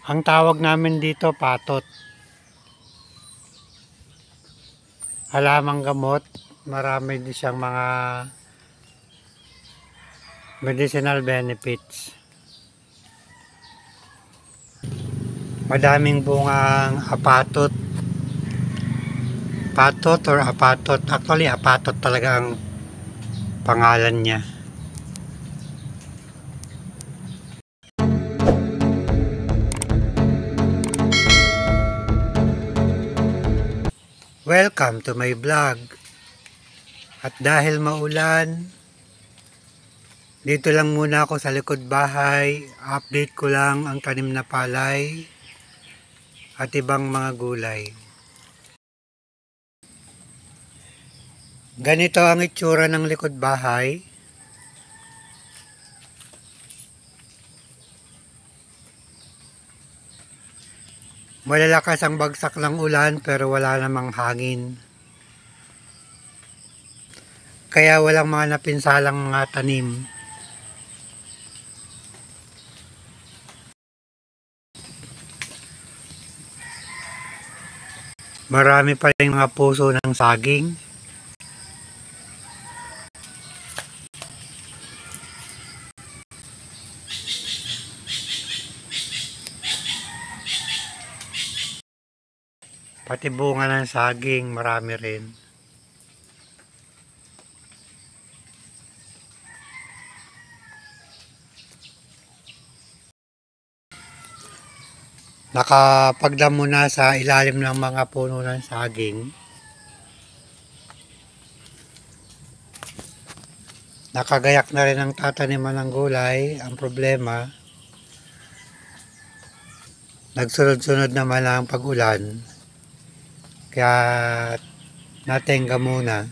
Ang tawag namin dito patot. Halamang gamot, marami din siyang mga medicinal benefits. Madaming bungang apatot. Patot or apatot. Actually, apatot talaga ang pangalan niya. Welcome to my vlog. At dahil maulan, dito lang muna ako sa likod bahay. Update ko lang ang tanim na palay at ibang mga gulay. Ganito ang itsura ng likod bahay. Malalakas ang bagsak ng ulan pero wala namang hangin. Kaya walang mga napinsalang mga tanim. Marami pa rin mga puso ng saging. Pati bunga ng saging, marami rin. Nakapagdamo na sa ilalim ng mga puno ng saging. Nakagayak na rin ang tataniman ng gulay. Ang problema, nagsunod-sunod naman ang pag-ulan. Kaya natenga muna.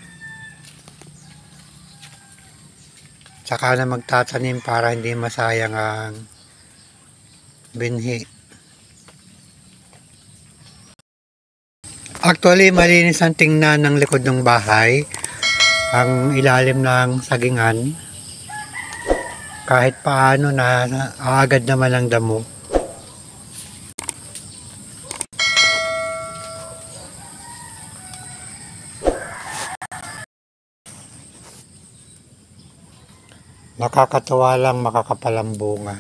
Saka na magtatanim para hindi masayang ang binhi. Actually, malinis ang tingnan ng likod ng bahay. Ang ilalim ng sagingan. Kahit paano na agad naman ang damo. Nakakatuwa lang makakapal ang bunga.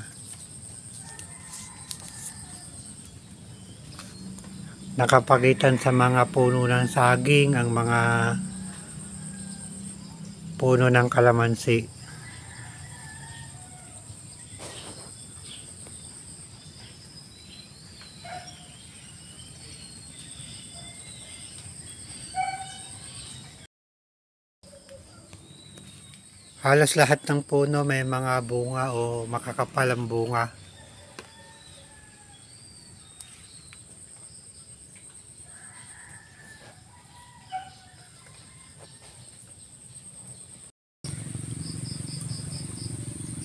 Nakapagitan sa mga puno ng saging ang mga puno ng kalamansi. Halos lahat ng puno may mga bunga o makakapal ang bunga.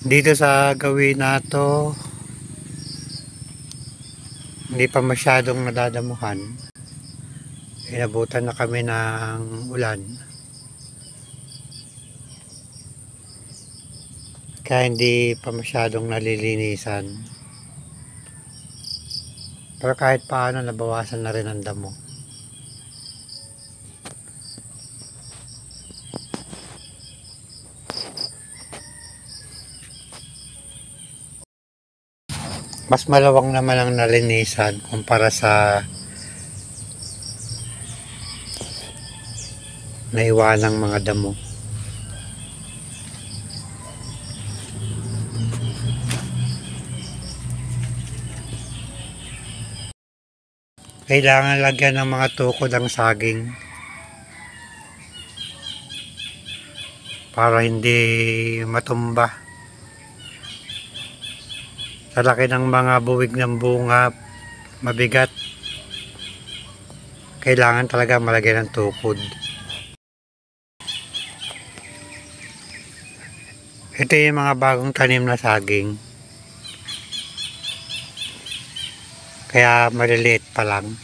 Dito sa gawin na to, hindi pa masyadong nadadamuhan. Inabutan na kami ng ulan. Kaya hindi pa masyadong nalilinisan. Pero kahit paano nabawasan na rin ang damo. Mas malawang naman ang nalinisan kumpara sa naiwanang mga damo. Kailangan lagyan ng mga tukod ang saging para hindi matumba. Sa laki ng mga buwig ng bunga, mabigat. Kailangan talaga malagyan ng tukod. Ito yung mga bagong tanim na saging. Kaya maliliit pa lang.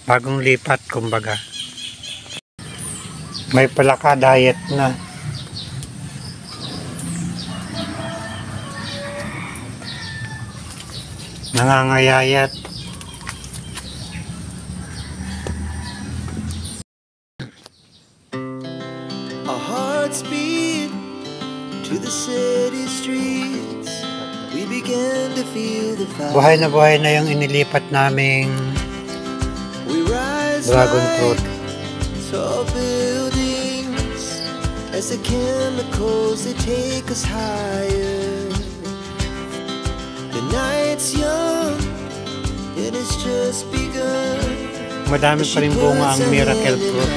Bagong lipat kumbaga. May palaka diet na. nangangayayat. Our hearts beat to the city streets. We began to feel the fire. Buhay na yung inilipat naming We rise dragon like fruit. tall buildings as the chemicals they take us higher. The night's young, it has just begun. Madami pa rin bunga ang miracle fruit.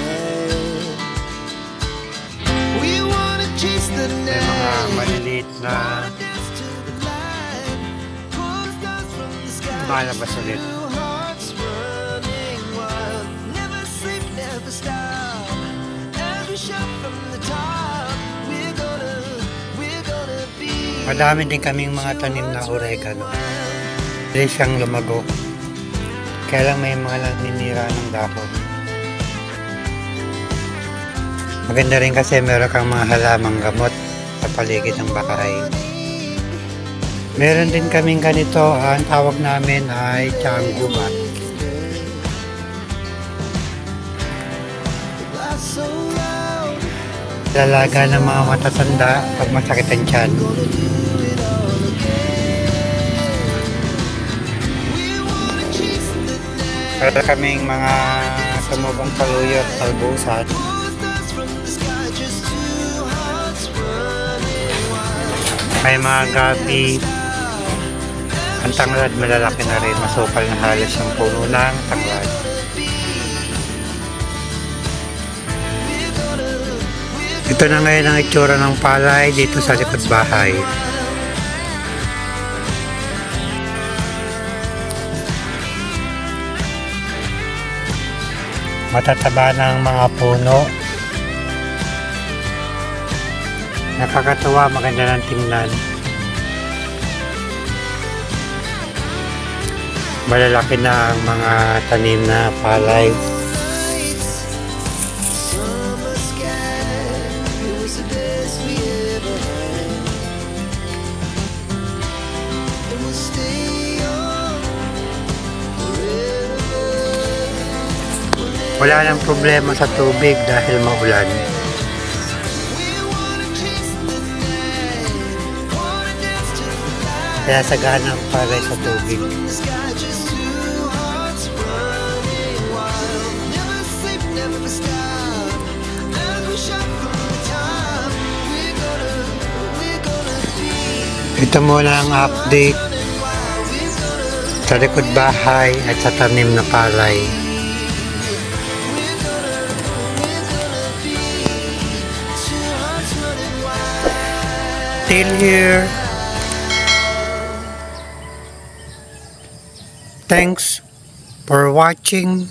We wanna chase the May mga night. maliliit na Dance to the light. Pull stars from the sky. malabas ulit. Two hearts running wild. Never sleep, never stop. Every shot from the top. We're gonna be. Madami din kaming mga tanim na oregano. Hindi siyang lumago. Kaya lang may mga naninira ng dahon. Maganda rin kasi meron kang mga halamang gamot sa paligid ng bahay. Meron din kaming ganito, ang tawag namin ay tianggubat. So loud. Lalaga ng mga matatanda pag masakit ang tiyan. Meron kaming mga tumubang paluyot, talbusan. May mga gabi. Ang tanglad malalaki na rin. Masukal na halos yung puno ng tanglad. Ito na ngayon ang itsura ng palay dito sa likod bahay. Matataba ng mga puno. Nakakatawa, maganda ng tingnan. Malalaki na ang mga tanim na palay. Summer sky, it was the best we ever had. And we'll stay on forever. Wala nang problema sa tubig dahil maulan. We wanna chase the night, wanna dance to the light. Kaya sagana ang palay sa tubig. From the sky, just two hearts running wild. Never sleep, never stop. As we shot from the top, we're gonna be. Ito muna ang update sa likod bahay at sa tanim na palay. Still here. Thanks for watching.